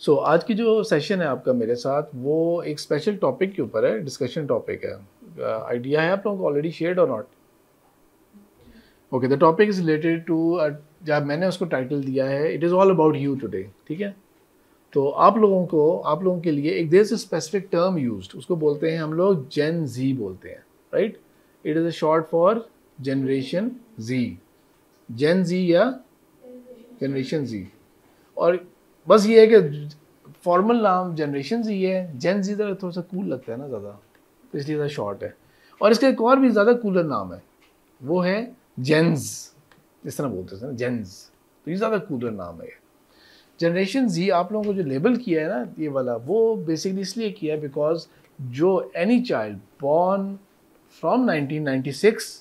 सो आज की जो सेशन है आपका मेरे साथ वो एक स्पेशल टॉपिक के ऊपर है, डिस्कशन टॉपिक है। आइडिया है आप लोगों को already shared or not? Okay, the topic is related to, जब मैंने उसको टाइटल दिया है it is all about you today. ठीक है, तो आप लोगों के लिए एक देर से स्पेसिफिक टर्म यूज्ड, उसको बोलते हैं हम लोग जेन जी बोलते हैं, right? It is a short for generation Z, gen Z या जनरेशन जी। और बस ये है कि फॉर्मल नाम जनरेशन जी है, जेन जी थोड़ा सा कूल लगता है ना ज़्यादा, तो इसलिए ज़्यादा शॉर्ट है। और इसका एक और भी ज़्यादा कूलर नाम है, वो है जेन्स, जिस तरह बोलते हैं ना जेन्स, तो ये ज़्यादा कूलर नाम है। जनरेशन जी आप लोगों को जो लेबल किया है ना ये वाला, वो बेसिकली इसलिए किया है बिकॉज जो any child born from 1996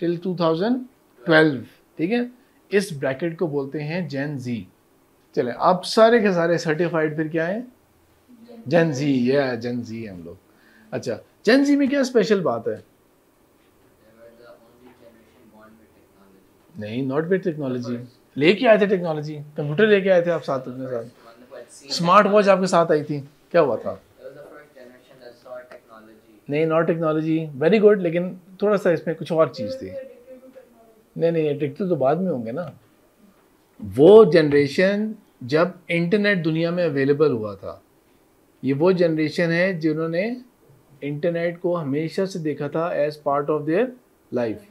till 2012, ठीक है, इस ब्रैकेट को बोलते हैं जेन जी। चले आप सारे के सारे सर्टिफाइड फिर क्या है? जेन जी, या जेन जी हम लोग। अच्छा, जेन जी में क्या स्पेशल बात है? नहीं, नॉट विद टेक्नोलॉजी। लेके आए थे टेक्नोलॉजी, कंप्यूटर लेके आए थे आप साथ अपने साथ, स्मार्ट वॉच आपके साथ आई थी, क्या हुआ था? नहीं, नॉट टेक्नोलॉजी, वेरी गुड, लेकिन थोड़ा सा इसमें कुछ और चीज़ थी। नहीं नहीं, एडिक्टिव तो बाद में होंगे ना। वो जनरेशन जब इंटरनेट दुनिया में अवेलेबल हुआ था, ये वो जनरेशन है जिन्होंने इंटरनेट को हमेशा से देखा था as part of their life.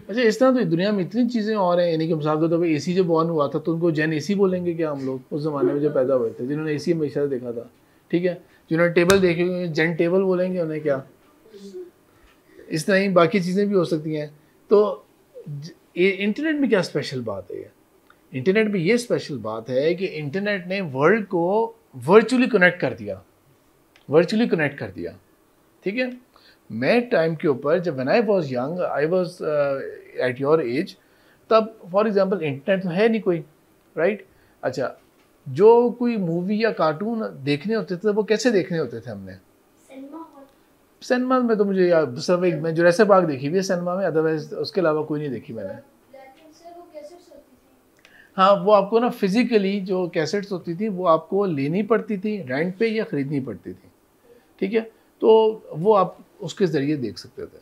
अच्छा, इस तरह तो दुनिया में इतनी चीज़ें और हैं, यानी कि मिसाल के तौर पर एसी जब बॉर्न हुआ था तो उनको जेन एसी बोलेंगे क्या हम लोग? उस ज़माने में जब पैदा हुए थे, जिन्होंने एसी हमेशा से देखा था, ठीक है, जिन्होंने टेबल देखे हुए जेन टेबल बोलेंगे उन्हें क्या? इस तरह ही बाकी चीज़ें भी हो सकती हैं। तो इंटरनेट में क्या स्पेशल बात है? इंटरनेट में ये स्पेशल बात है कि इंटरनेट ने वर्ल्ड को वर्चुअली कनेक्ट कर दिया, वर्चुअली कनेक्ट कर दिया, ठीक है। मैं टाइम के ऊपर जब when I was young, I was at your age, तब फॉर एग्जांपल इंटरनेट तो है नहीं कोई, राइट? अच्छा, जो कोई मूवी या कार्टून देखने होते थे वो कैसे देखने होते थे हमने? सिनेमा में तो मुझे यार सिर्फ एक मैं जुरासिक पार्क देखी हुई है सिनेमा में, अदरवाइज उसके अलावा कोई नहीं देखी मैंने। हाँ, वो आपको ना फिजिकली जो कैसेट्स होती थी वो आपको लेनी पड़ती थी रेंट पे या ख़रीदनी पड़ती थी, ठीक है, तो वो आप उसके ज़रिए देख सकते थे।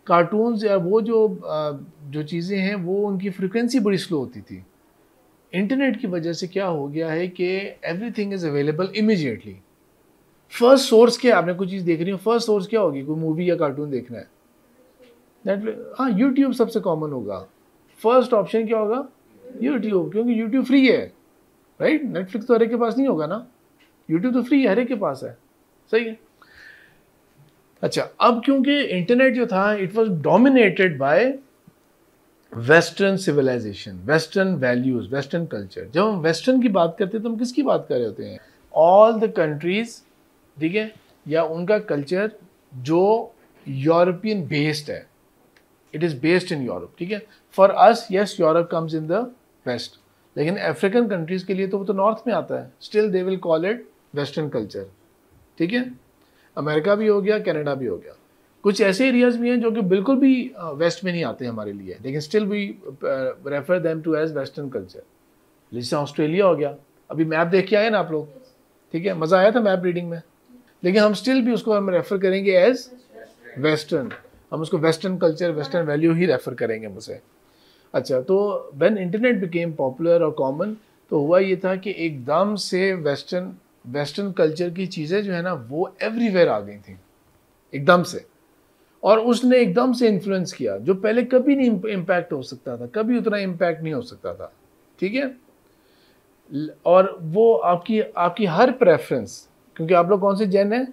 कार्टून्स या वो जो चीज़ें हैं वो उनकी फ्रिक्वेंसी बड़ी स्लो होती थी। इंटरनेट की वजह से क्या हो गया है कि everything is available immediately. First source क्या, आपने कोई चीज़ देख रही हो, फर्स्ट सोर्स क्या होगी? कोई मूवी या कार्टून देखना है, नेटफ्लिक्स, हाँ, यूट्यूब सबसे कॉमन होगा। फर्स्ट ऑप्शन क्या होगा? यूट्यूब, क्योंकि यूट्यूब फ्री है, राइट? नेटफ्लिक्स तो हर एक के पास नहीं होगा ना, यूट्यूब तो फ्री है, हर एक के पास है, सही है। अच्छा, अब क्योंकि इंटरनेट जो था it was dominated by western civilization, western values, western culture. जब हम वेस्टर्न की बात करते हैं तो हम किसकी बात कर रहे होते हैं? ऑल द कंट्रीज, ठीक है, या उनका कल्चर जो यूरोपियन बेस्ड है, it is based in Europe, ठीक है। For us yes, Europe comes in the west, लेकिन अफ्रीकन कंट्रीज़ के लिए तो वो तो नॉर्थ में आता है, still they will call it western culture, ठीक है। अमेरिका भी हो गया, कनाडा भी हो गया। कुछ ऐसे एरियाज भी हैं जो कि बिल्कुल भी वेस्ट में नहीं आते हमारे लिए, लेकिन still we refer them to as western culture. जैसे ऑस्ट्रेलिया हो गया, अभी मैप देख के आए ना आप लोग, ठीक है, मज़ा आया था मैप रीडिंग में, लेकिन हम स्टिल भी उसको हम रेफर करेंगे एज वेस्टर्न, हम उसको वेस्टर्न कल्चर, वेस्टर्न वैल्यू ही रेफर करेंगे मुझसे। अच्छा, तो व्हेन इंटरनेट बिकेम पॉपुलर और कॉमन, तो हुआ ये था कि एकदम से वेस्टर्न कल्चर की चीज़ें जो है ना वो एवरीवेयर आ गई थी एकदम से, और उसने एकदम से इन्फ्लुएंस किया जो पहले कभी नहीं इम्पैक्ट हो सकता था, कभी उतना इम्पैक्ट नहीं हो सकता था, ठीक है। और वो आपकी आपकी हर प्रेफरेंस, क्योंकि आप लोग कौन से जेन है?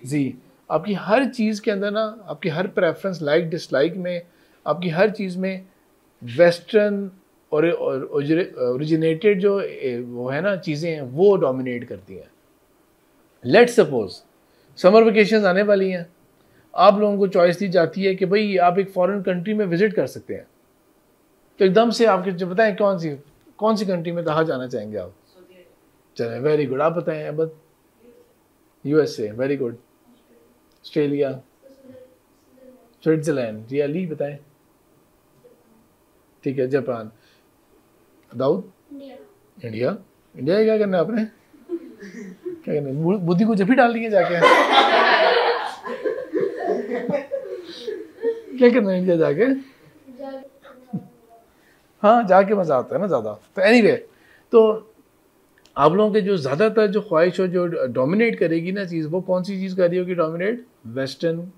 जी। आपकी हर चीज़ के अंदर ना, आपकी हर प्रेफरेंस, लाइक डिसलाइक में, आपकी हर चीज़ में वेस्टर्न और ओरिजिनेटेड जो वो है ना चीज़ें हैं वो डोमिनेट करती हैं। लेट्स सपोज समर वेकेशन आने वाली हैं, आप लोगों को चॉइस दी जाती है कि भाई आप एक फॉरेन कंट्री में विजिट कर सकते हैं, तो एकदम से आपके जो बताएं कौन सी कंट्री में कहाँ जाना चाहेंगे आप? चलें, वेरी गुड, आप बताएं अब। USA, very good. Australia, Switzerland, really बताएं। ठीक है, जापान, दाऊद, इंडिया, इंडिया क्या करना है आपने, क्या करना है, बुद्धि को जब भी डाल दी है जाके क्या करना है इंडिया जाके, हाँ जाके मजा आता है ना ज़्यादा। तो एनीवे, तो आप लोगों के जो ज़्यादातर जो ख्वाहिश हो, जो डोमिनेट करेगी ना चीज़, वो कौन सी चीज़ कर रही होगी डोमिनेट, वेस्टर्न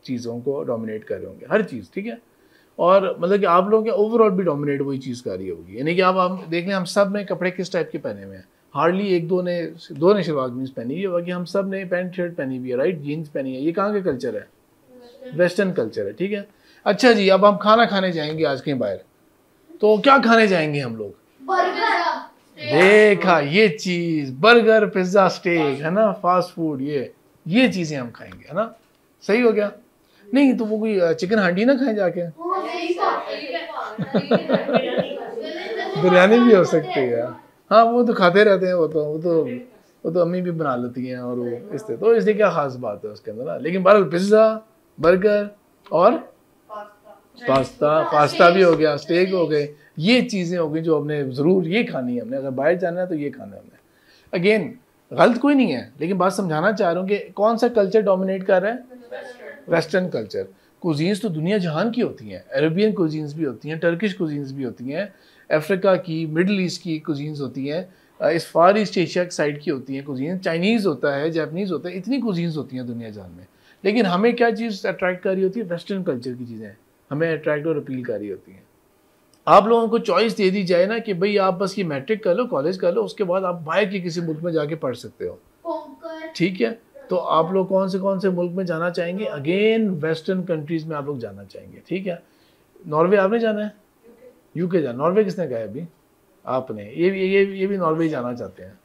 चीज़ों को डोमिनेट कर रहे होंगे हर चीज़, ठीक है। और मतलब कि आप लोगों के ओवरऑल भी डोमिनेट वही चीज़ कर रही होगी। यानी कि आप देख लें हम सब ने कपड़े किस टाइप के पहने हुए हैं, हार्डली एक दो ने शलवार कमीज पहनी हुई है, बाकी हम सब ने पैंट शर्ट पहनी हुई है, राइट, जीन्स पहनी है। ये कहाँ का कल्चर है, वेस्टर्न कल्चर है, ठीक है। अच्छा जी, अब हम खाना खाने जाएंगे आज कहीं बाहर, तो क्या खाने जाएंगे हम लोग, देखा ये चीज, बर्गर पिज्जा स्टेक है ना, फास्ट फूड, ये चीजें हम खाएंगे, है ना, सही हो गया। नहीं तो वो कोई चिकन हांडी ना खाएं जाके, बिरयानी भी हो सकती है, हाँ वो तो खाते रहते हैं, वो तो अम्मी भी बना लेती हैं, और वो इसलिए क्या खास बात है उसके अंदर ना। लेकिन बहरहाल पिज्जा, बर्गर और पास्ता भी हो गया, स्टेक हो गए, ये चीज़ें हो गई जो हमने ज़रूर ये खानी है, हमने अगर बाहर जाना है तो ये खाना है हमने। अगेन गलत कोई नहीं है, लेकिन बात समझाना चाह रहा हूँ कि कौन सा कल्चर डोमिनेट कर रहा है, वेस्टर्न कल्चर। कुजीन्स तो दुनिया जहान की होती हैं, अरेबियन कुजीन्स भी होती हैं, टर्किश कुजीन्स भी होती हैं, अफ्रीका की, मिडल ईस्ट की कुजीन्स होती हैं, इस फार ईस्ट एशिया साइड की होती हैं कुजीन्स, चाइनीज़ होता है, जापानीज़ होता है, इतनी कुजीन्स होती हैं दुनिया जहान में। लेकिन हमें क्या चीज़ अट्रैक्ट कर रही होती है, वेस्टर्न कल्चर की चीज़ें हमें अट्रैक्ट और अपील कर रही होती हैं। आप लोगों को चॉइस दे दी जाए ना कि भाई आप बस ये मैट्रिक कर लो, कॉलेज कर लो, उसके बाद आप बाहर के किसी मुल्क में जाके पढ़ सकते हो, ठीक है। तो आप लोग कौन से मुल्क में जाना चाहेंगे, अगेन वेस्टर्न कंट्रीज में आप लोग जाना चाहेंगे, ठीक है। नॉर्वे आपने जाना है, यूके जाना, नॉर्वे किसने कहा है अभी, आपने, ये भी नॉर्वे जाना चाहते हैं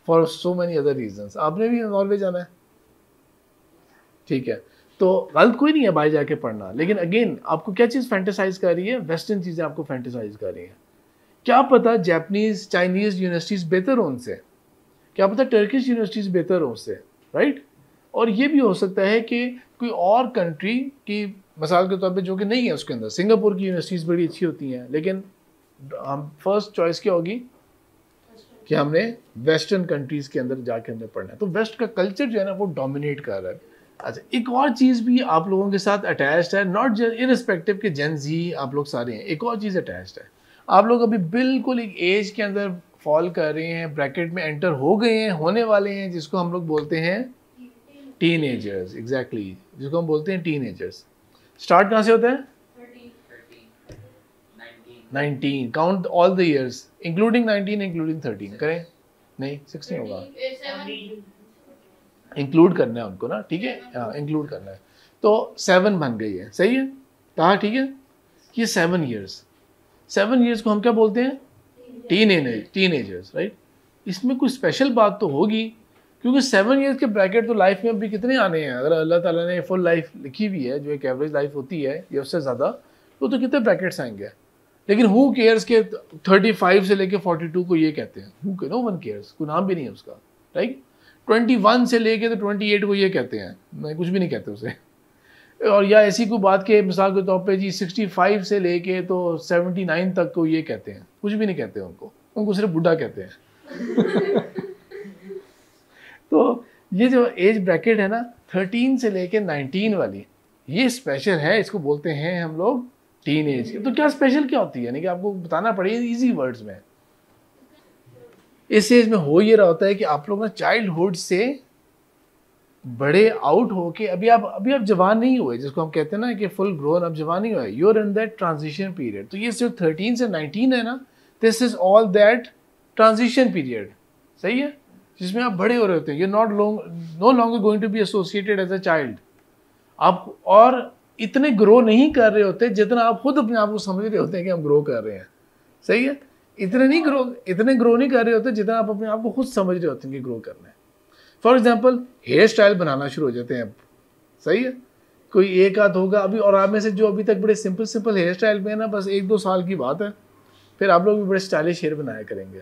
for so many other reasons, आपने भी नॉर्वे जाना है, ठीक है। तो गलत कोई नहीं है बाहर जाके पढ़ना, लेकिन अगेन आपको क्या चीज़ फैंटेसाइज कर रही है, वेस्टर्न चीज़ें आपको फैंटेसाइज कर रही हैं। क्या पता जापानीज़ चाइनीज़ यूनिवर्सिटीज़ बेहतर हो उनसे, क्या पता टर्किश यूनिवर्सिटीज़ बेहतर हो उससे, राइट। और ये भी हो सकता है कि कोई और कंट्री की मिसाल के तौर पे जो कि नहीं है उसके अंदर, सिंगापुर की यूनिवर्सिटीज़ बड़ी अच्छी होती हैं, लेकिन हम फर्स्ट चॉइस क्या होगी कि हमने वेस्टर्न कंट्रीज़ के अंदर जाके हमने पढ़ना है। तो वेस्ट का कल्चर जो है ना वो डोमिनेट कर रहा है। अच्छा, एक और चीज़ भी आप लोगों के साथ अटैच्ड है, नॉट जस्ट इररिस्पेक्टिव के जेन जी आप लोग सारे हैं, एक और चीज़ अटैच्ड है। आप लोग अभी बिल्कुल एक एज के अंदर फॉल कर रहे हैं, ब्रैकेट में एंटर हो गए हैं, होने वाले हैं, जिसको हम लोग बोलते हैं टीनेजर्स, एग्जैक्टली, जिसको हम बोलते हैं टीनेजर्स। स्टार्ट कहाँ से होता है, 19, count all the years including 19 including 13 करें, नहीं 16 होगा, इंक्लूड करना है उनको ना, ठीक है, हाँ इंक्लूड करना है। तो 7 बन गई है, सही है, कहा ठीक है। ये 7 ईयर्स को हम क्या बोलते हैं, टीनेजर्स, राइट। इसमें कुछ स्पेशल बात तो होगी, क्योंकि 7 ईयर्स के ब्रैकेट तो लाइफ में अभी कितने आने हैं, अगर अल्लाह ताला ने फुल लाइफ लिखी हुई है, जो एक एवरेज लाइफ होती है या उससे ज़्यादा, तो कितने ब्रैकेट्स आएंगे। लेकिन हु केयर्स के 35 से लेके 42 को ये कहते हैं, नो वन केयर्स, कोई नाम भी नहीं है उसका, राइट। 21 से लेके तो 28 को ये कहते हैं, मैं कुछ भी नहीं कहते उसे। और या ऐसी कोई बात के मिसाल के तौर पे जी 65 से लेके तो 79 तक को ये कहते हैं, कुछ भी नहीं कहते उनको सिर्फ बुढ़ा कहते हैं। तो ये जो एज ब्रैकेट है ना 13 से लेके 19 वाली, ये स्पेशल है, इसको बोलते हैं हम लोग टीन एज। तो क्या स्पेशल क्या होती है, यानी कि आपको बताना पड़ेगा इजी वर्ड्स में। इस एज में हो ये रहा होता है कि आप लोग ना चाइल्डहुड से बड़े आउट होके अभी आप जवान नहीं हुए, जिसको हम कहते हैं ना कि फुल ग्रोन, अब जवान नहीं हुए, you are in that transition period. तो ये सिर्फ 13 से 19 है ना, this is all that transition period, सही है, जिसमें आप बड़े हो रहे होते हैं। You no longer going to be associated as a child. आप और इतने ग्रो नहीं कर रहे होते जितना आप खुद अपने आप को समझ रहे होते हैं कि हम ग्रो कर रहे हैं, सही है। इतने ग्रो नहीं कर रहे होते जितना आप अपने आप को खुद समझ रहे होते हैं कि ग्रो करना है। फॉर एग्जाम्पल हेयर स्टाइल बनाना शुरू हो जाते हैं अब, सही है, कोई एक आध होगा अभी, और आप में से जो अभी तक बड़े सिंपल हेयर स्टाइल में है ना, बस 1-2 साल की बात है, फिर आप लोग भी बड़े स्टाइलिश हेयर बनाया करेंगे।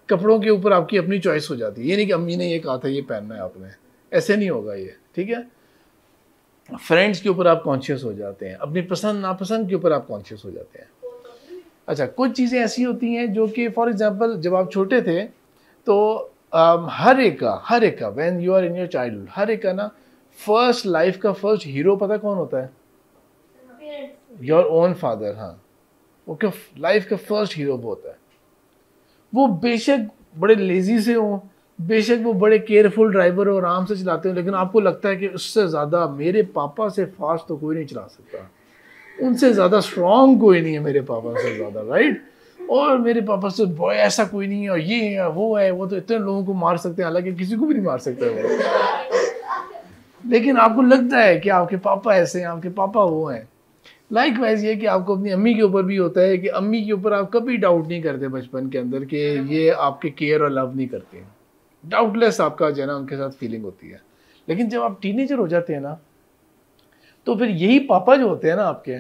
कपड़ों के ऊपर आपकी अपनी चॉइस हो जाती है, ये नहीं कि अम्मी ने ये कहा था ये पहनना है आपने, ऐसे नहीं होगा ये, ठीक है। फ्रेंड्स के ऊपर आप कॉन्शियस हो जाते हैं, अपनी पसंद नापसंद के ऊपर आप कॉन्शियस हो जाते हैं। अच्छा, कुछ चीज़ें ऐसी होती हैं जो कि फॉर एग्जांपल जब आप छोटे थे तो हर एक का when you are in your childhood, हर एक का ना फर्स्ट लाइफ का फर्स्ट हीरो पता कौन होता है? Your own father. हाँ, वो क्या लाइफ का फर्स्ट हीरो वो होता है। वो बेशक बड़े लेजी से हो, बेशक वो बड़े केयरफुल ड्राइवर हो, आराम से चलाते हो, लेकिन आपको लगता है कि उससे ज़्यादा मेरे पापा से फास्ट तो कोई नहीं चला सकता, उनसे ज़्यादा स्ट्रॉन्ग कोई नहीं है मेरे पापा से ज़्यादा, राइट? और मेरे पापा से बॉय ऐसा कोई नहीं है, और ये है वो है, वो तो इतने लोगों को मार सकते हैं, हालांकि किसी को भी नहीं मार सकते वो। लेकिन आपको लगता है कि आपके पापा ऐसे हैं, आपके पापा वो हैं। लाइक वाइज ये कि आपको अपनी अम्मी के ऊपर भी होता है कि अम्मी के ऊपर आप कभी डाउट नहीं करते बचपन के अंदर कि ये आपके केयर और लव नहीं करते हैं। डाउटलेस आपका जो है ना उनके साथ फीलिंग होती है। लेकिन जब आप टीनेजर हो जाते हैं ना, तो फिर यही पापा जो होते हैं ना आपके,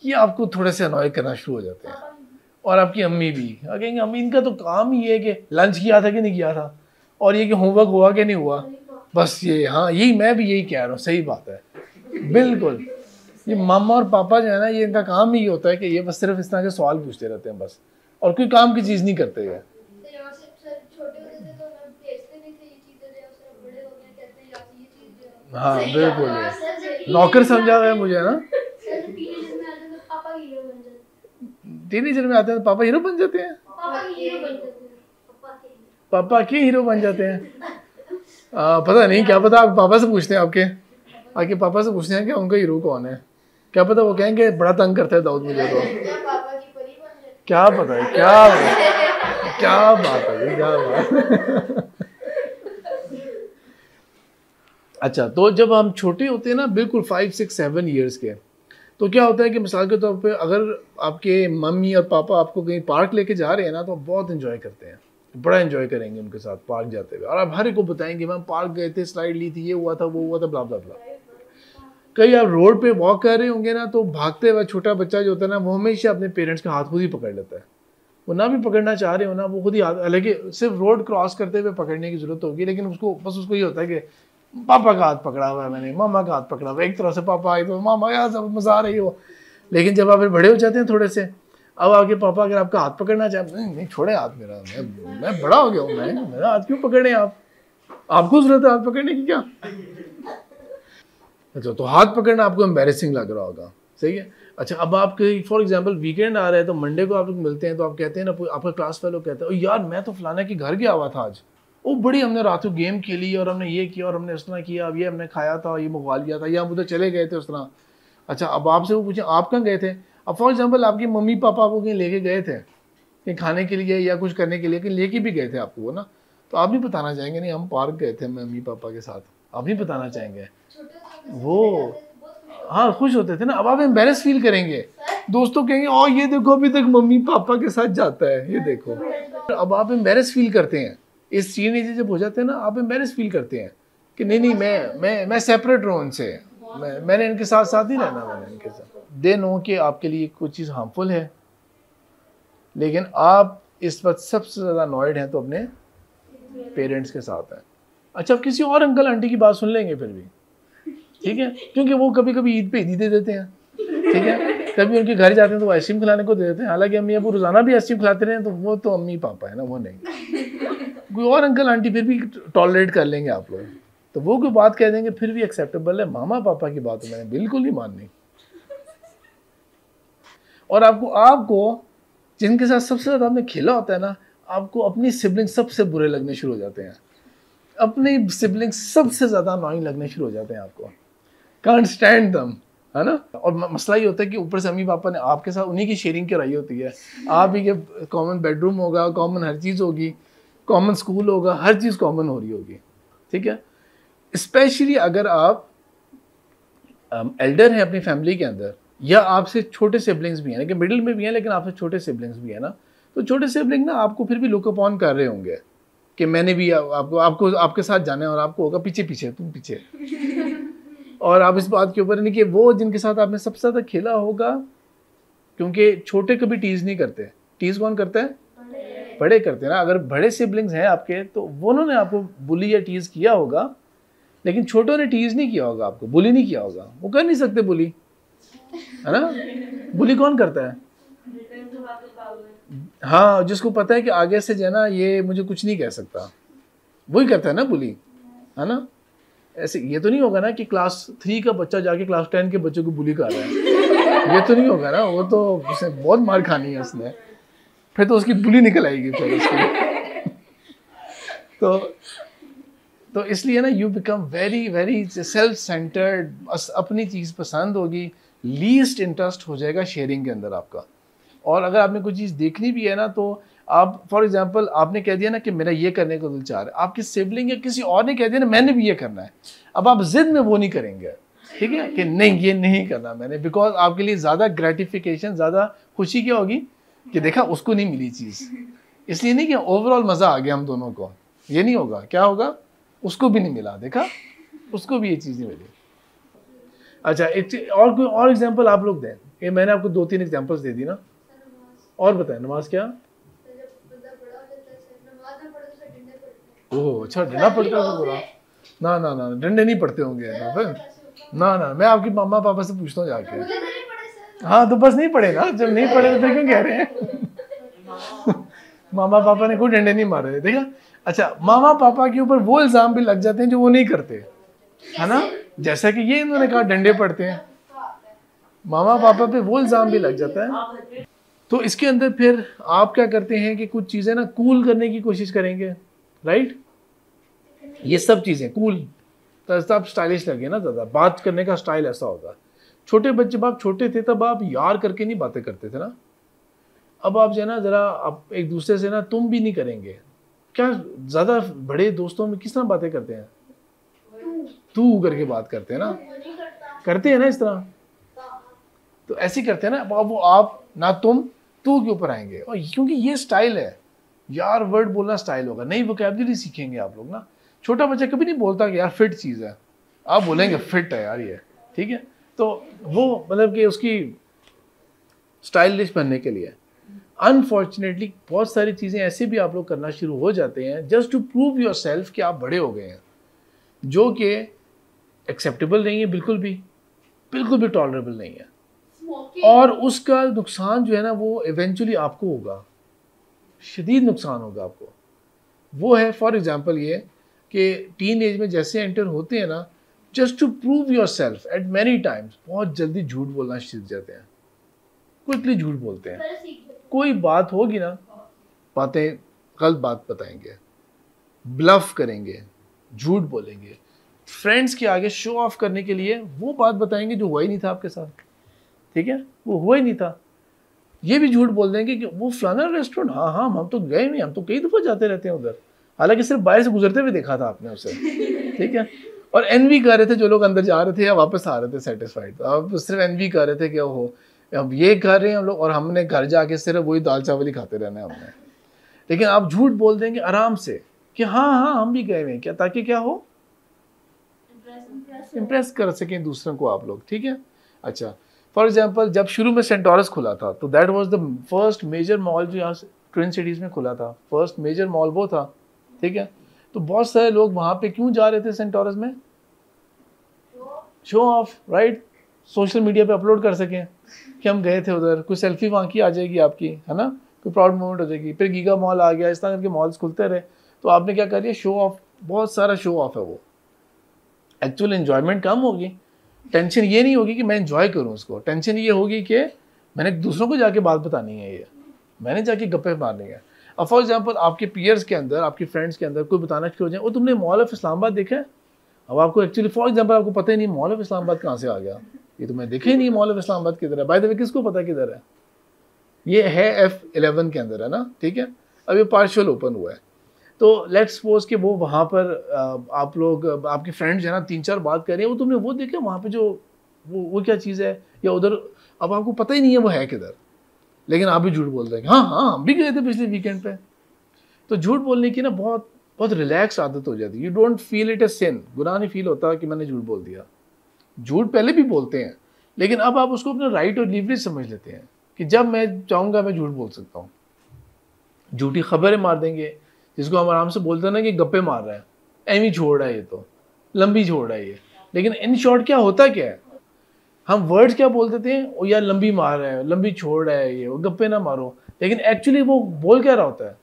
ये आपको थोड़े से अनॉय करना शुरू हो जाते हैं। और आपकी अम्मी भी कहेंगे, अम्मी इनका तो काम ही है कि लंच किया था कि नहीं किया था, और ये कि होमवर्क हुआ कि नहीं हुआ, बस ये। हाँ, यही मैं भी यही कह रहा हूँ, सही बात है, बिल्कुल। ये मामा और पापा जो है ना, ये इनका काम ही होता है कि ये बस सिर्फ इस तरह के सवाल पूछते रहते हैं बस, और कोई काम की चीज़ नहीं करते हैं। हाँ बिल्कुल, नौकर समझा हुआ है मुझे ना। टीनेजर में आते हैं तो पापा हीरो बन जाते हैं, पापा के हीरो बन जाते हैं। पता नहीं, क्या पता, आप पापा से पूछते हैं, आपके पापा से पूछते हैं कि उनका हीरो कौन है, क्या पता वो कहेंगे बड़ा तंग करता है दाऊद मुझे तो। क्या पता है, क्या बात है, क्या बात। अच्छा, तो जब हम छोटे होते हैं ना, बिल्कुल 5, 6, 7 ईयर्स के, तो क्या होता है कि मिसाल के तौर पे अगर आपके मम्मी और पापा आपको कहीं पार्क लेके जा रहे हैं ना, तो बहुत एंजॉय करते हैं, बड़ा एंजॉय करेंगे उनके साथ पार्क जाते हुए, और आप हर एक को बताएंगे मैम पार्क गए थे, स्लाइड ली थी, ये हुआ था, वो हुआ था, ब्ला ब्ला ब्ला। कहीं आप रोड पे वॉक कर रहे होंगे ना, तो भागते हुए छोटा बच्चा जो होता है ना, वो हमेशा अपने पेरेंट्स का हाथ खुद ही पकड़ लेता है। वो ना भी पकड़ना चाह रहे हो ना, वो खुद ही हाथ, हालांकि सिर्फ रोड क्रॉस करते हुए पकड़ने की जरूरत होगी, लेकिन उसको ये होता है कि पापा का हाथ पकड़ा हुआ है मैंने, मामा का हाथ पकड़ा हुआ है, एक तरह से पापा आए तो मामा यार सब मजा आ रही हो। लेकिन जब आप फिर बड़े हो जाते हैं थोड़े से, अब आपके पापा अगर आपका हाथ पकड़ना चाहे, नहीं छोड़े हाथ मेरा, मैं बड़ा हो गया हूँ, मेरा हाथ क्यों पकड़े आप, आपको जरूरत है हाथ पकड़ने की क्या? अच्छा, तो हाथ पकड़ना आपको एम्बैरेसिंग लग रहा होगा, सही है। अच्छा, अब आपके फॉर एग्जांपल वीकेंड आ रहा है, तो मंडे को आप लोग मिलते हैं, तो आप कहते हैं ना, आपका क्लास फेलो कहता है, ओ यार मैं तो फलाना के घर गया हुआ था आज, वो बड़ी हमने रात को गेम खेली और हमने ये किया और हमने इस तरह किया, अब ये हमने खाया था, ये मंगवा लिया था, या हम उधर चले गए थे उस तरह। अच्छा, अब आपसे वो पूछे आप कहाँ गए थे, अब फॉर एग्जाम्पल आपकी मम्मी पापा आपको कहीं लेके गए थे कहीं खाने के लिए या कुछ करने के लिए, कहीं लेके भी गए थे आपको वो ना, तो आप नहीं बताना चाहेंगे नहीं हम पार्क गए थे मम्मी पापा के साथ, आप नहीं बताना चाहेंगे वो। हाँ, खुश होते थे ना। अब आप एम्बेरस फील करेंगे, दोस्तों कहेंगे ओ ये देखो अभी तक मम्मी पापा के साथ जाता है, ये देखो। अब आप एम्बेरस फील करते हैं, इस टीनेजर जब हो जाते हैं ना, आप एम्बेरस फील करते हैं कि नहीं मैं सेपरेट रहूँ उनसे, मैंने इनके साथ साथ ही रहना, मैंने इनके साथ। दे नो कि आपके लिए कुछ चीज़ हार्मफुल है, लेकिन आप इस वक्त सबसे ज़्यादा अनॉयड हैं तो अपने पेरेंट्स के साथ हैं। अच्छा, आप किसी और अंकल आंटी की बात सुन लेंगे फिर भी, ठीक है, क्योंकि वो कभी कभी ईद पे ईदी दे देते हैं, ठीक है, कभी उनके घर जाते हैं तो वो आइसक्रीम खिलाने को दे देते हैं, हालांकि अम्मी अबू रोजाना भी आइसक्रीम खिलाते रहे तो वो तो अम्मी पापा है ना, वो नहीं। कोई और अंकल आंटी फिर भी टॉलरेट कर लेंगे आप लोग, तो वो कोई बात कह देंगे फिर भी एक्सेप्टेबल है, मामा पापा की बात मैंने बिल्कुल नहीं माननी। और आपको जिनके साथ सबसे ज़्यादा आपने खेला होता है ना, आपको अपनी सिबलिंग सबसे बुरे लगने शुरू हो जाते हैं, अपनी सिबलिंग सबसे ज़्यादा अननोइंग लगने शुरू हो जाते हैं आपको, कांट स्टैंड दम, है ना। और मसला ये होता है कि ऊपर से अम्मी पापा ने आपके साथ उन्हीं की शेयरिंग कराई होती है, आप ही के कॉमन बेडरूम होगा, कॉमन हर चीज़ होगी, कॉमन स्कूल होगा, हर चीज़ कॉमन हो रही होगी, ठीक है। स्पेशली अगर आप एल्डर हैं अपनी फैमिली के अंदर, या आपसे छोटे सिबलिंग्स भी हैं, लेकिन मिडिल में भी हैं, लेकिन आपसे छोटे सिबलिंग्स भी हैं ना, तो छोटे सिबलिंग ना आपको फिर भी लुक अपॉन कर रहे होंगे कि मैंने भी आपको आपके साथ जाना है, और आपको होगा पीछे पीछे तुम पीछे। और आप इस बात के ऊपर नहीं कि वो जिनके साथ आपने सबसे ज़्यादा खेला होगा, क्योंकि छोटे कभी टीज़ नहीं करते, टीज़ कौन करता है, बड़े करते हैं ना। अगर बड़े सिबलिंग्स हैं आपके तो वो उन्होंने आपको बुली या टीज़ किया होगा, लेकिन छोटों ने टीज़ नहीं किया होगा, आपको बुली नहीं किया होगा, वो कर नहीं सकते बुली, है ना। बुली कौन करता है, हाँ, जिसको पता है कि आगे से जो है ना ये मुझे कुछ नहीं कह सकता, वही करता है ना बुली, है ना। ऐसे ये तो नहीं होगा ना कि क्लास 3 का बच्चा जाके क्लास 10 के बच्चों को बुली कर रहा है, ये तो नहीं होगा ना, वो तो उसे बहुत मार खानी है उसने, फिर तो उसकी बुली निकल आएगी फिर उसकी। तो इसलिए ना you become very very self centred, अपनी चीज़ पसंद होगी, लीस्ट इंटरेस्ट हो जाएगा शेयरिंग के अंदर आपका। और अगर आपने कोई चीज़ देखनी भी है ना, तो आप फॉर एग्जांपल आपने कह दिया ना कि मेरा ये करने को दिल चाह रहा है, आपकी सिबलिंग या किसी और ने कह दिया ना मैंने भी ये करना है, अब आप जिद में वो नहीं करेंगे, ठीक है, कि नहीं ये नहीं करना मैंने, बिकॉज आपके लिए ज़्यादा ग्रेटिफिकेशन, ज़्यादा खुशी क्या होगी कि देखा उसको नहीं मिली चीज़, इसलिए नहीं कि ओवरऑल मज़ा आ गया हम दोनों को, ये नहीं होगा, क्या होगा, उसको भी नहीं मिला, देखा उसको भी ये चीज़ नहीं मिली। अच्छा, एक और एग्जाम्पल आप लोग दें, ये मैंने आपको 2-3 एग्जाम्पल्स दे दी ना, और बताएं नमाज क्या। ओह अच्छा, डंडा पड़ता है पूरा, ना ना ना डंडे नहीं पड़ते होंगे ना फिर, ना मैं आपकी मम्मा पापा से पूछता हूँ जाके। हाँ तो बस नहीं पड़े ना, जब नहीं पड़े तो क्यों कह रहे हैं। मामा पापा ने कोई डंडे नहीं मारे, देखा। अच्छा, मामा पापा के ऊपर वो इल्ज़ाम भी लग जाते हैं जो वो नहीं करते, है ना, जैसा कि ये इन्होंने कहा डंडे पड़ते हैं, मामा पापा पे वो इल्ज़ाम भी लग जाता है। तो इसके अंदर फिर आप क्या करते हैं कि कुछ चीज़ें ना कूल करने की कोशिश करेंगे, राइट, ये सब चीज़ें कूल, तो आप स्टाइलिश लगे ना, ज़्यादा बात करने का स्टाइल ऐसा होगा। छोटे बच्चे, जब आप छोटे थे तब आप यार करके नहीं बातें करते थे ना, अब आप जो है ना ज़रा आप एक दूसरे से ना तुम भी नहीं करेंगे, क्या ज़्यादा बड़े दोस्तों में किस तरह बातें करते हैं, तू करके बात करते हैं ना, करते हैं ना इस तरह, तो ऐसे करते हैं ना, अब वो आप ना तुम तू के ऊपर आएंगे, और क्योंकि ये स्टाइल है, यार वर्ड बोलना स्टाइल होगा, नई वोकैबुलरी सीखेंगे आप लोग ना। छोटा बच्चा कभी नहीं बोलता कि यार फिट चीज़ है, आप बोलेंगे फिट है यार ये, ठीक है, तो वो मतलब कि उसकी स्टाइलिश बनने के लिए। अनफॉर्चुनेटली बहुत सारी चीज़ें ऐसे भी आप लोग करना शुरू हो जाते हैं just to prove yourself कि आप बड़े हो गए हैं, जो कि एक्सेप्टेबल नहीं है, बिल्कुल भी टॉलरेबल नहीं है, और उसका नुकसान जो है ना वो इवेंचुअली आपको होगा, शदीद नुकसान होगा आपको। वो है फॉर एग्जांपल ये कि टीन एज में जैसे एंटर होते हैं ना, just to prove yourself at many times बहुत जल्दी झूठ बोलना सीख जाते हैं, क्विकली झूठ बोलते हैं, कोई बात होगी ना, बातें गलत बात बताएंगे, ब्लफ करेंगे, झूठ बोलेंगे, फ्रेंड्स के आगे शो ऑफ करने के लिए वो बात बताएंगे जो हुआ ही नहीं था आपके साथ, ठीक है, वो हुआ ही नहीं था। ये भी झूठ बोल देंगे कि वो फलाना रेस्टोरेंट, हाँ हम तो गए नहीं, हम तो कई दफ़ा जाते रहते हैं उधर, हालांकि सिर्फ बाहर से गुजरते हुए देखा था आपने उसे, ठीक है, और एनवी कर रहे थे जो लोग अंदर जा रहे थे या वापस आ रहे थे सेटिस्फाइड, तो आप सिर्फ एनवी कर रहे थे कि हो अब ये कर रहे हैं हम लोग, और हमने घर जाके सिर्फ वही दाल चावल ही खाते रहना है हमने। लेकिन आप झूठ बोल देंगे आराम से कि हाँ हम भी गए हैं, क्या, ताकि क्या हो, इम्प्रेस कर सकें दूसरों को आप लोग, ठीक है। अच्छा, फॉर एग्जाम्पल जब शुरू में सेंटोरस खुला था तो that was the first major mall जो यहाँ ट्विन सिटीज़ में खुला था, फर्स्ट मेजर मॉल वो था, ठीक है। तो बहुत सारे लोग वहाँ पे क्यों जा रहे थे सेंटोरस में, show off, right, social media पे अपलोड कर सकें कि हम गए थे उधर, कोई सेल्फी वहाँ की आ जाएगी आपकी, है ना, कोई प्राउड मोमेंट हो जाएगी। फिर गीगा मॉल आ गया, इस तरह के मॉल्स खुलते रहे, तो आपने क्या कर लिया, शो ऑफ, बहुत सारा शो ऑफ है वो, एक्चुअल एंजॉयमेंट कम होगी, टेंशन ये नहीं होगी कि मैं एंजॉय करूँ उसको, टेंशन ये होगी कि मैंने दूसरों को जाके बात बतानी है, ये मैंने जाके गप्पे मारनी है। अब फॉर एग्जांपल आपके पीयर्स के अंदर, आपके फ्रेंड्स के अंदर कोई बताना शुरू हो जाए, वो तुमने मॉल ऑफ इस्लामाबाद देखा है, अब आपको एक्चुअली फॉर एग्जांपल आपको पता ही नहीं मॉल ऑफ इस्लामाबाद कहाँ से आ गया, ये तो मैं देखा ही नहीं मॉल ऑफ इस्लामाबाद किधर है, बाय द वे किसको पता किधर है, ये है F11 के अंदर है ना, ठीक है, अब ये पार्शियल ओपन हुआ है। तो लेट्स सपोज कि वो वहाँ पर आप लोग, आपके फ्रेंड्स है ना 3-4 बात कर रहे हैं, वो तुमने वो देखा वहाँ पे जो वो क्या चीज़ है, या उधर अब आपको पता ही नहीं है वो है किधर, लेकिन आप भी झूठ बोल रहे हैं, हाँ हम भी गए थे पिछले वीकेंड पे। तो झूठ बोलने की ना बहुत बहुत रिलैक्स आदत हो जाती है, यू डोंट फील इट ए सिन, गुनाह नहीं फील होता कि मैंने झूठ बोल दिया। झूठ पहले भी बोलते हैं, लेकिन अब आप उसको अपना राइट और लीवरेज समझ लेते हैं कि जब मैं चाहूँगा मैं झूठ बोल सकता हूँ। झूठी खबरें मार देंगे, जिसको हम आराम से बोलते हैं ना कि गप्पे मार रहा है, एवी छोड़ रहा है, ये तो लंबी छोड़ रहा है ये, लेकिन इन शॉर्ट क्या होता क्या है, हम वर्ड्स क्या बोल देते हैं, ओ यार लंबी मार रहा है, लंबी छोड़ रहा है ये, वो गप्पे ना मारो, लेकिन एक्चुअली वो बोल क्या रहा होता है,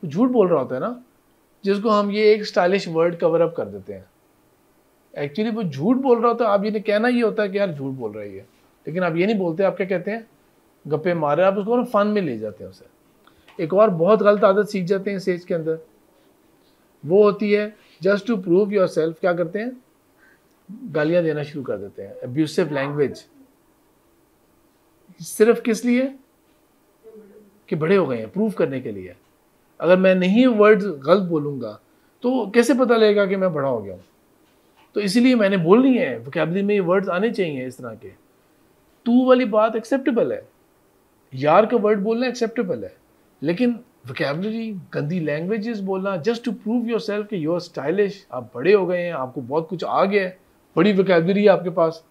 वो झूठ बोल रहा होता है ना, जिसको हम ये एक स्टाइलिश वर्ड कवर अप कर देते हैं। एक्चुअली वो झूठ बोल रहा होता है, आप ये कहना ये होता है कि यार झूठ बोल रही है, लेकिन आप ये नहीं बोलते, आप क्या कहते हैं, गप्पे मारे, आप उसको ना फन में ले जाते हैं उसे। एक और बहुत गलत आदत सीख जाते हैं इस एज के अंदर, वो होती है just to prove yourself, क्या करते हैं, गालियां देना शुरू कर देते हैं, अब्यूसिव लैंग्वेज। सिर्फ किस लिए कि बड़े हो गए हैं, प्रूव करने के लिए। अगर मैं नहीं वर्ड्स गलत बोलूंगा तो कैसे पता लगेगा कि मैं बड़ा हो गया हूं, तो इसीलिए मैंने बोलनी है, वोकैबुलरी में ये वर्ड्स आने चाहिए इस तरह के। तू वाली बात एक्सेप्टेबल है, यार का वर्ड बोलना एक्सेप्टेबल है, लेकिन वोकैबुलरी, गंदी लैंग्वेजेस बोलना just to prove yourself कि यू आर स्टाइलिश, आप बड़े हो गए हैं, आपको बहुत कुछ आ गया है, बड़ी वोकैबुलरी है आपके पास,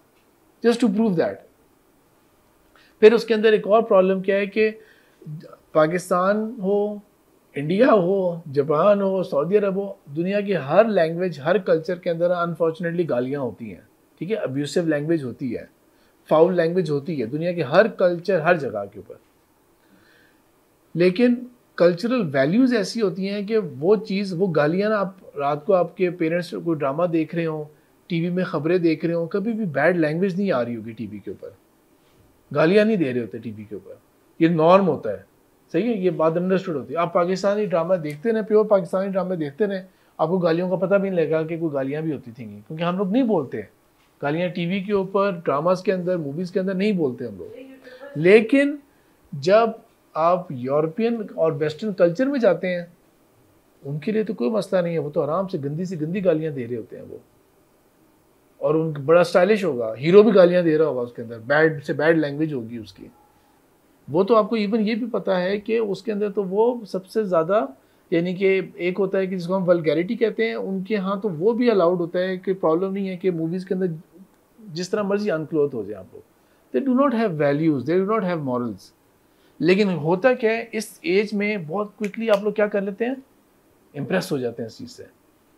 जस्ट टू प्रूव दैट। फिर उसके अंदर एक और प्रॉब्लम क्या है कि पाकिस्तान हो, इंडिया हो, जापान हो, सऊदी अरब हो, दुनिया की हर लैंग्वेज, हर कल्चर के अंदर अनफॉर्चुनेटली गालियाँ होती हैं, ठीक है, अब्यूसिव लैंग्वेज होती है, फाउल लैंग्वेज होती है, दुनिया की हर कल्चर, हर जगह के ऊपर। लेकिन कल्चरल वैल्यूज़ ऐसी होती हैं कि वो चीज़, वो गालियाँ ना, आप रात को आपके पेरेंट्स कोई ड्रामा देख रहे हो, टीवी में खबरें देख रहे हो, कभी भी बैड लैंग्वेज नहीं आ रही होगी टीवी के ऊपर, गालियाँ नहीं दे रहे होते टीवी के ऊपर, ये नॉर्म होता है, सही है, ये बात अंडरस्टूड होती है। आप पाकिस्तानी ड्रामा देखते रहे, प्योर पाकिस्तानी ड्रामा देखते रहे, आपको गालियों का पता भी नहीं लगेगा कि कोई गालियाँ भी होती थी, क्योंकि हम लोग नहीं बोलते गालियाँ टीवी के ऊपर, ड्रामास के अंदर, मूवीज़ के अंदर नहीं बोलते हम लोग। लेकिन जब आप यूरोपियन और वेस्टर्न कल्चर में जाते हैं, उनके लिए तो कोई मसला नहीं है, वो तो आराम से गंदी से गंदी गालियाँ दे रहे होते हैं वो, और उनका बड़ा स्टाइलिश होगा, हीरो भी गालियाँ दे रहा होगा उसके अंदर, बैड से बैड लैंग्वेज होगी उसकी। वो तो आपको इवन ये भी पता है कि उसके अंदर तो वो सबसे ज़्यादा, यानी कि एक होता है कि जिसको हम वल्गैरिटी कहते हैं, उनके यहाँ तो वो भी अलाउड होता है, कि प्रॉब्लम नहीं है कि मूवीज़ के अंदर जिस तरह मर्जी अनक्लोथ हो जाए आप लोग, they do not have values, they do not have morals. लेकिन होता क्या है, इस एज में बहुत क्विकली आप लोग क्या कर लेते हैं, इम्प्रेस हो जाते हैं इस चीज़ से।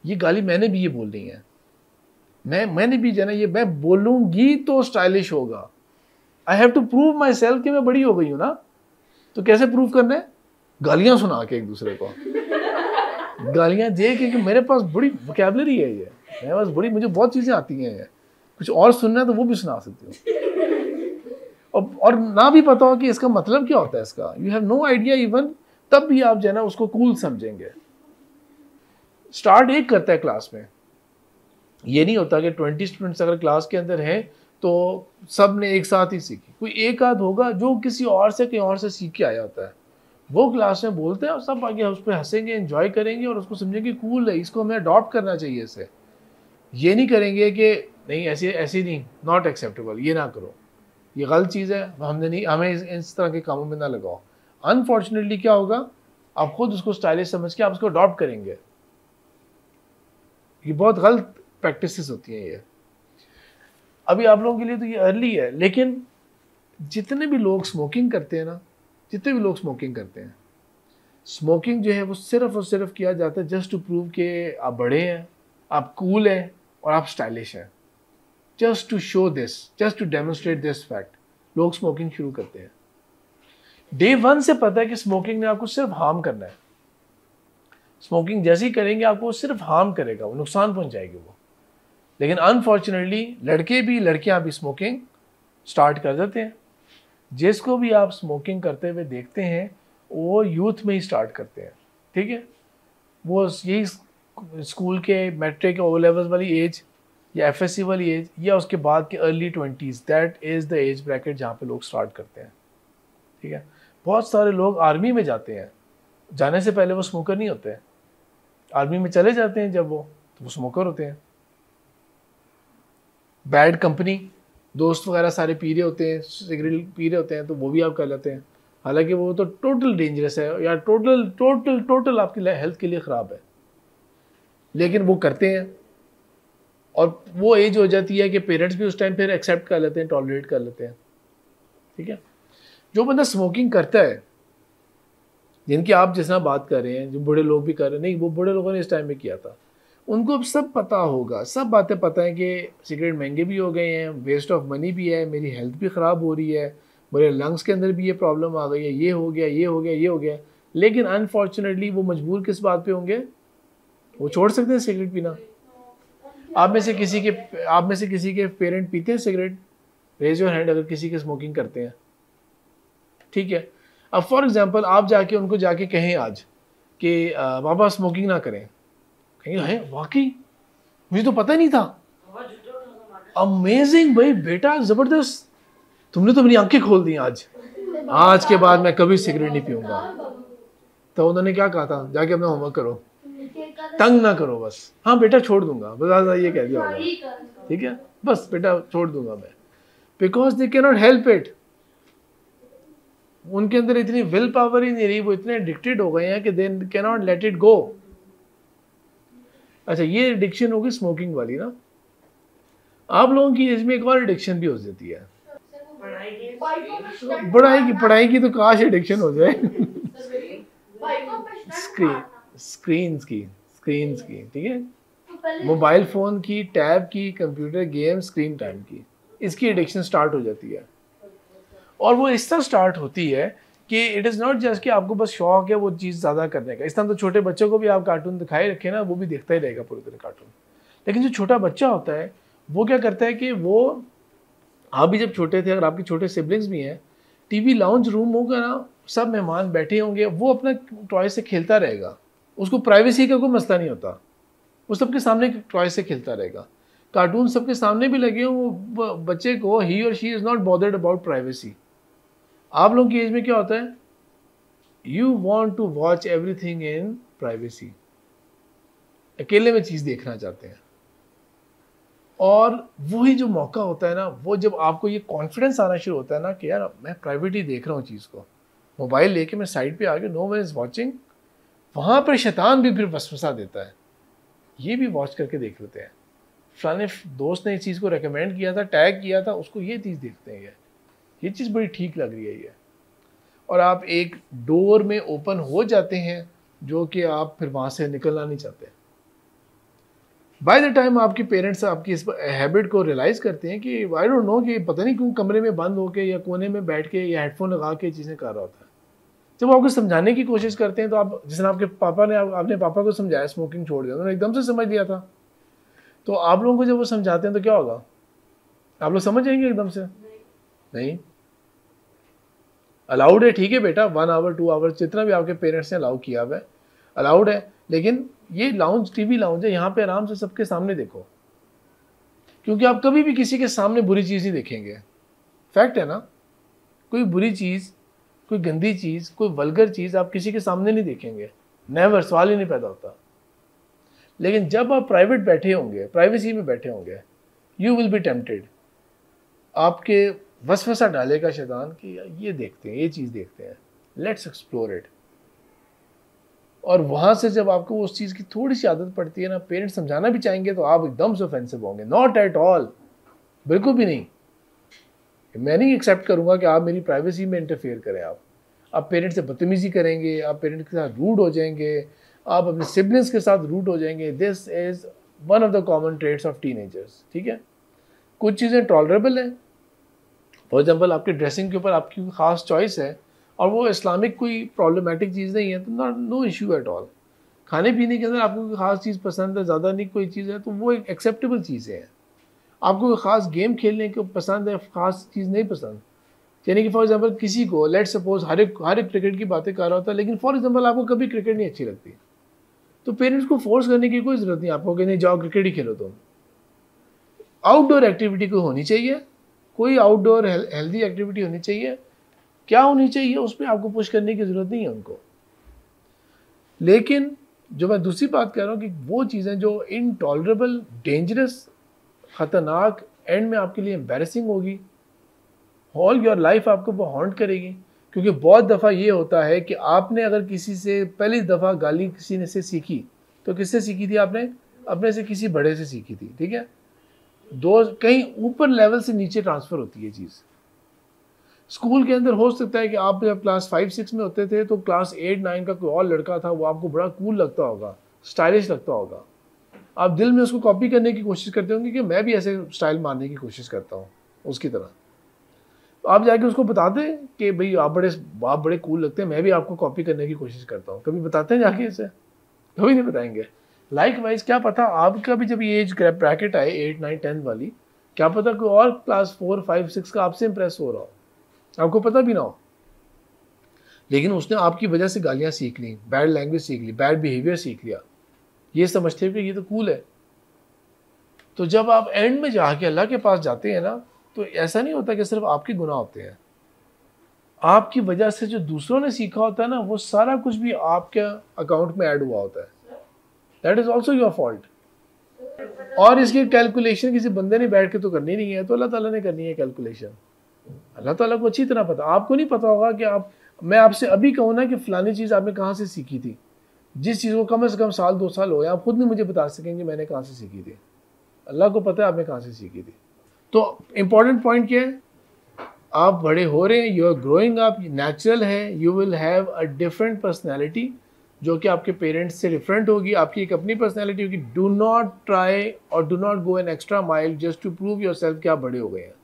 ये गाली मैंने भी ये बोलनी है, मैंने भी जाना, ये मैं बोलूँगी तो स्टाइलिश होगा, I have to prove myself कि मैं बड़ी हो गई हूँ ना। तो कैसे प्रूव करना है, गालियाँ सुना के एक दूसरे को, गालियाँ दे के कि मेरे पास बड़ी वोकैबुलरी है, ये मेरे पास बड़ी, मुझे बहुत चीज़ें आती हैं, कुछ और सुनना है तो वो भी सुना सकती हूँ, और ना भी पता हो कि इसका मतलब क्या होता है इसका, you have no idea even, तब भी आप जो है ना उसको कूल समझेंगे। स्टार्ट एक करता है क्लास में, ये नहीं होता कि 20 स्टूडेंट्स अगर क्लास के अंदर हैं तो सब ने एक साथ ही सीखी, कोई एक आध होगा जो किसी और से कहीं और से सीख के आया होता है, वो क्लास में बोलते हैं और सब आगे उस पर हंसेंगे, एंजॉय करेंगे और उसको समझेंगे कूल है, इसको हमें अडॉप्ट करना चाहिए इसे। ये नहीं करेंगे कि नहीं ऐसे नहीं, नॉट एक्सेप्टेबल, ये ना करो, ये गलत चीज़ है, हमने नहीं, हमें इस तरह के कामों में ना लगाओ। अनफॉर्चुनेटली क्या होगा, आप खुद उसको स्टाइलिश समझ के आप उसको अडॉप्ट करेंगे। ये बहुत गलत प्रैक्टिसेस होती हैं ये। अभी आप लोगों के लिए तो ये अर्ली है, लेकिन जितने भी लोग स्मोकिंग करते हैं ना, जितने भी लोग स्मोकिंग करते हैं, स्मोकिंग जो है वो सिर्फ और सिर्फ किया जाता है जस्ट टू प्रूव कि आप बड़े हैं, आप कूल हैं और आप स्टाइलिश हैं, just to show this, just to demonstrate this fact, लोग स्मोकिंग शुरू करते हैं। डे वन से पता है कि स्मोकिंग ने आपको सिर्फ हार्म करना है, स्मोकिंग जैसे ही करेंगे आपको सिर्फ हार्म करेगा, वो नुकसान पहुंचाएगी वो। लेकिन अनफॉर्चुनेटली लड़के भी लड़कियां भी स्मोकिंग स्टार्ट कर देते हैं। जिसको भी आप स्मोकिंग करते हुए देखते हैं वो यूथ में ही स्टार्ट करते हैं, ठीक है, वो यही स्कूल के मैट्रिक ओ लेवल्स वाली एज या एफएससी वाली एज या उसके बाद के early 20s, that is the age bracket जहाँ पे लोग स्टार्ट करते हैं, ठीक है। बहुत सारे लोग आर्मी में जाते हैं, जाने से पहले वो स्मोकर नहीं होते हैं, आर्मी में चले जाते हैं जब वो स्मोकर होते हैं। बैड कंपनी, दोस्त वगैरह सारे पी रहे होते हैं, सिगरेट पी रहे होते हैं, तो वो भी आप कर लेते हैं, हालांकि वो तो टोटल डेंजरस है या टोटल आपकी हेल्थ के लिए ख़राब है, लेकिन वो करते हैं। और वो एज हो जाती है कि पेरेंट्स भी उस टाइम फिर एक्सेप्ट कर लेते हैं, टॉलरेट कर लेते हैं, ठीक है। जो बंदा स्मोकिंग करता है, जिनकी आप जिस तरह बात कर रहे हैं, जो बड़े लोग भी कर रहे हैं, नहीं वो बड़े लोगों ने इस टाइम में किया था, उनको अब सब पता होगा, सब बातें पता है कि सिगरेट महंगे भी हो गए हैं, वेस्ट ऑफ मनी भी है, मेरी हेल्थ भी ख़राब हो रही है, मेरे लंग्स के अंदर भी ये प्रॉब्लम आ गई है, ये हो गया, ये हो गया, ये हो गया। लेकिन अनफॉर्चुनेटली वो मजबूर किस बात पे होंगे? वो छोड़ सकते हैं सिगरेट पीना। आप में से किसी के पेरेंट पीते हैं सिगरेट? रेज योर हैंड अगर किसी के स्मोकिंग करते हैं। ठीक है, अब फॉर एग्जांपल आप जाके उनको जाके कहें आज कि बाबा स्मोकिंग ना करें, कहेंगे है वाकई मुझे तो पता ही नहीं था। अमेजिंग भाई बेटा, जबरदस्त, तुमने तो मेरी आंखें खोल दी आज के बाद मैं कभी सिगरेट नहीं पीऊंगा। तो उन्होंने क्या कहा था? जाके अपना होमवर्क करो, तंग ना करो बस। हाँ बेटा छोड़ दूंगा, बस ये कह दिया होगा, ठीक है, बस बेटा छोड़ दूंगा मैं। Because they can not help it. उनके अंदर इतनी विल पावर ही नहीं रही, वो इतने एडिक्टेड हो गए हैं कि they can not let it go. अच्छा, ये एडिक्शन होगी स्मोकिंग वाली ना। आप लोगों की एज में एक और एडिक्शन भी हो जाती है, पढ़ाई की तो काश एडिक्शन हो जाए। स्क्रीन्स की, ठीक है, मोबाइल फ़ोन की, टैब की, कंप्यूटर गेम, स्क्रीन टाइम की, इसकी एडिक्शन स्टार्ट हो जाती है। और वो इस तरह स्टार्ट होती है कि इट इज़ नॉट जस्ट कि आपको बस शौक है वो चीज़ ज़्यादा करने का। इस तरह तो छोटे बच्चों को भी आप कार्टून दिखाए रखें ना, वो भी देखता ही रहेगा पूरी तरह कार्टून। लेकिन जो छोटा बच्चा होता है वो क्या करता है कि वो, आप भी जब छोटे थे, अगर आपके छोटे सिबलिंग्स भी हैं, टीवी लाउंज रूम होगा ना, सब मेहमान बैठे होंगे, वो अपना टॉय से खेलता रहेगा, उसको प्राइवेसी का कोई मसला नहीं होता, वो सबके सामने टॉय से खेलता रहेगा। कार्टून सबके सामने भी लगे हों, वो बच्चे को, he or she is not bothered about privacy. आप लोगों की एज में क्या होता है? You want to watch everything in privacy, अकेले में चीज़ देखना चाहते हैं। और वही जो मौका होता है ना, वो जब आपको ये कॉन्फिडेंस आना शुरू होता है ना कि यार मैं प्राइवेट ही देख रहा हूँ चीज़ को, मोबाइल लेके मैं साइड पे आ गया, नो वन इज़ वॉचिंग, वहाँ पर शैतान भी फिर वसवसा देता है, ये भी वॉच करके देख लेते हैं, फलाने दोस्त ने इस चीज़ को रेकमेंड किया था, टैग किया था, उसको ये चीज़ देखते हैं, ये चीज़ बड़ी ठीक लग रही है ये। और आप एक डोर में ओपन हो जाते हैं जो कि आप फिर वहाँ से निकलना नहीं चाहते। बाय द टाइम आपके पेरेंट्स आपकी इस हैबिट को रियलाइज़ करते हैं कि आई डोंट नो कि पता नहीं क्यों कमरे में बंद होके या कोने में बैठ के या हेडफोन लगा के चीज़ें कर रहा होता है। जब आपको समझाने की कोशिश करते हैं तो आप, जिस आपके पापा ने, आपने पापा को समझाया स्मोकिंग छोड़ दिया, उन्होंने एकदम से समझ लिया था, तो आप लोगों को जब वो समझाते हैं तो क्या होगा? आप लोग समझ जाएंगे एकदम से? नहीं, अलाउड है, ठीक है बेटा, 1 आवर 2 आवर जितना भी आपके पेरेंट्स ने अलाउ किया हुआ है, अलाउड है, लेकिन ये लाउंज, टीवी लाउंज है, यहाँ पे आराम से सबके सामने देखो, क्योंकि आप कभी भी किसी के सामने बुरी चीज़ नहीं देखेंगे। फैक्ट है ना, कोई बुरी चीज़, कोई गंदी चीज़, कोई वल्गर चीज़ आप किसी के सामने नहीं देखेंगे, नेवर, सवाल ही नहीं पैदा होता। लेकिन जब आप प्राइवेट बैठे होंगे, प्राइवेसी में बैठे होंगे, यू विल बी टेम्प्टेड, आपके वसवसा डालेगा शैतान कि ये देखते हैं, ये चीज़ देखते हैं, लेट्स एक्सप्लोर इट। और वहाँ से जब आपको उस चीज़ की थोड़ी सी आदत पड़ती है ना, पेरेंट्स समझाना भी चाहेंगे तो आप एकदम से ऑफेंसिव होंगे। नॉट एट ऑल, बिल्कुल भी नहीं। मैं नहीं एक्सेप्ट करूँगा कि आप मेरी प्राइवेसी में इंटरफेयर करें। आप पेरेंट्स से बदतमीज़ी करेंगे, आप पेरेंट्स के साथ रूड हो जाएंगे, आप अपने सिबलिंग्स के साथ रूड हो जाएंगे। This is one of the common traits of teenagers. ठीक है, कुछ चीज़ें टॉलरेबल हैं, फॉर एग्जाम्पल आपके ड्रेसिंग के ऊपर आपकी ख़ास चॉइस है और वो इस्लामिक कोई प्रॉब्लमेटिक चीज़ नहीं है, तो not know issue at all. खाने पीने के अंदर आपको कोई ख़ास चीज़ पसंद है, ज़्यादा नहीं कोई चीज़ है, तो वो एक एक्सेप्टेबल चीज़ें हैं। आपको कोई ख़ास गेम खेलने को पसंद है, ख़ास चीज़ नहीं पसंद, यानी कि फॉर एग्जांपल किसी को, लेट सपोज हर एक क्रिकेट की बातें कर रहा होता है, लेकिन फॉर एग्जांपल आपको कभी क्रिकेट नहीं अच्छी लगती, तो पेरेंट्स को फोर्स करने की कोई ज़रूरत नहीं आपको कि नहीं जाओ क्रिकेट ही खेलो तुम। आउटडोर एक्टिविटी कोई होनी चाहिए, कोई आउटडोर हेल्दी एक्टिविटी होनी चाहिए। क्या होनी चाहिए उस पर आपको पुश करने की ज़रूरत नहीं है उनको। लेकिन जो मैं दूसरी बात कह रहा हूँ कि वो चीज़ें जो इनटॉलरेबल, डेंजरस, ख़तरनाक, एंड में आपके लिए एम्बैरेसिंग होगी, ऑल योर लाइफ आपको वो हॉन्ट करेगी। क्योंकि बहुत दफ़ा ये होता है कि आपने अगर किसी से पहली दफ़ा गाली किसी ने से सीखी तो किससे सीखी थी? आपने अपने से किसी बड़े से सीखी थी। ठीक है, दो कहीं ऊपर लेवल से नीचे ट्रांसफ़र होती है चीज़। स्कूल के अंदर हो सकता है कि आप जब क्लास 5-6 में होते थे तो क्लास 8-9 का कोई और लड़का था, वो आपको बड़ा कूल लगता होगा, स्टाइलिश लगता होगा, आप दिल में उसको कॉपी करने की कोशिश करते होंगे कि मैं भी ऐसे स्टाइल मारने की कोशिश करता हूँ उसकी तरह। तो आप जाके उसको बताते हैं कि भाई आप बड़े कूल लगते हैं, मैं भी आपको कॉपी करने की कोशिश करता हूँ, कभी बताते हैं जाके इसे? कभी नहीं बताएंगे। लाइक वाइज क्या पता आपका भी जब ये एज ब्रैकेट आए 8, 9, 10 वाली, क्या पता कोई और क्लास 4, 5, 6 का आपसे इंप्रेस हो रहा हो, आपको पता भी ना हो, लेकिन उसने आपकी वजह से गालियाँ सीख ली, बैड लैंग्वेज सीख ली, बैड बिहेवियर सीख लिया, ये समझते हो कि ये तो कूल है। तो जब आप एंड में जाके अल्लाह के पास जाते हैं ना, तो ऐसा नहीं होता कि सिर्फ आपके गुनाह होते हैं, आपकी वजह से जो दूसरों ने सीखा होता है ना, वो सारा कुछ भी आपके अकाउंट में ऐड हुआ होता है। That is also your fault. और इसकी कैलकुलेशन किसी बंदे ने बैठ के तो करनी नहीं है, तो अल्लाह ताला ने करनी है कैलकुलेशन। अल्लाह ताला को अच्छी तरह पता, आपको नहीं पता होगा कि मैं आपसे अभी कहूँ ना कि फलानी चीज़ आपने कहाँ से सीखी थी, जिस चीज़ को कम से कम साल 2 साल हो गया, आप खुद नहीं मुझे बता सकेंगे मैंने कहाँ से सीखी थी। अल्लाह को पता है आपने कहाँ से सीखी थी। तो इम्पॉर्टेंट पॉइंट क्या है, आप बड़े हो रहे हैं, you are growing up, natural है, you will have a different personality जो कि आपके पेरेंट्स से डिफरेंट होगी, आपकी एक अपनी पर्सनैलिटी होगी। डू नॉट ट्राई और do not go an extra mile just to prove yourself कि आप बड़े हो गए हैं।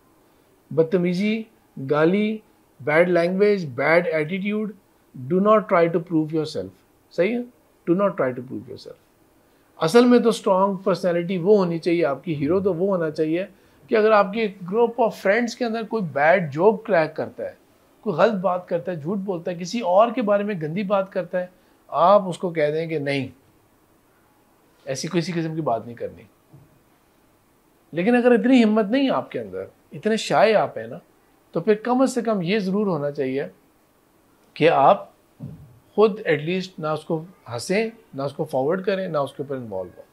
बदतमीजी, गाली, bad language, bad attitude, do not try to prove yourself. सही है, do not try to prove yourself. असल में तो स्ट्रॉन्ग पर्सनैलिटी वो होनी चाहिए, आपकी हीरो तो वो होना चाहिए कि अगर आपके ग्रुप ऑफ फ्रेंड्स के अंदर कोई बैड जोक क्रैक करता है, कोई गलत बात करता है, झूठ बोलता है, किसी और के बारे में गंदी बात करता है, आप उसको कह दें कि नहीं, ऐसी किसी किस्म की बात नहीं करनी। लेकिन अगर इतनी हिम्मत नहीं है आपके अंदर, इतने शाय आप हैं ना, तो फिर कम से कम ये ज़रूर होना चाहिए कि आप खुद एटलीस्ट ना उसको हंसें, ना उसको फॉरवर्ड करें, ना उसके ऊपर इन्वॉल्व हो।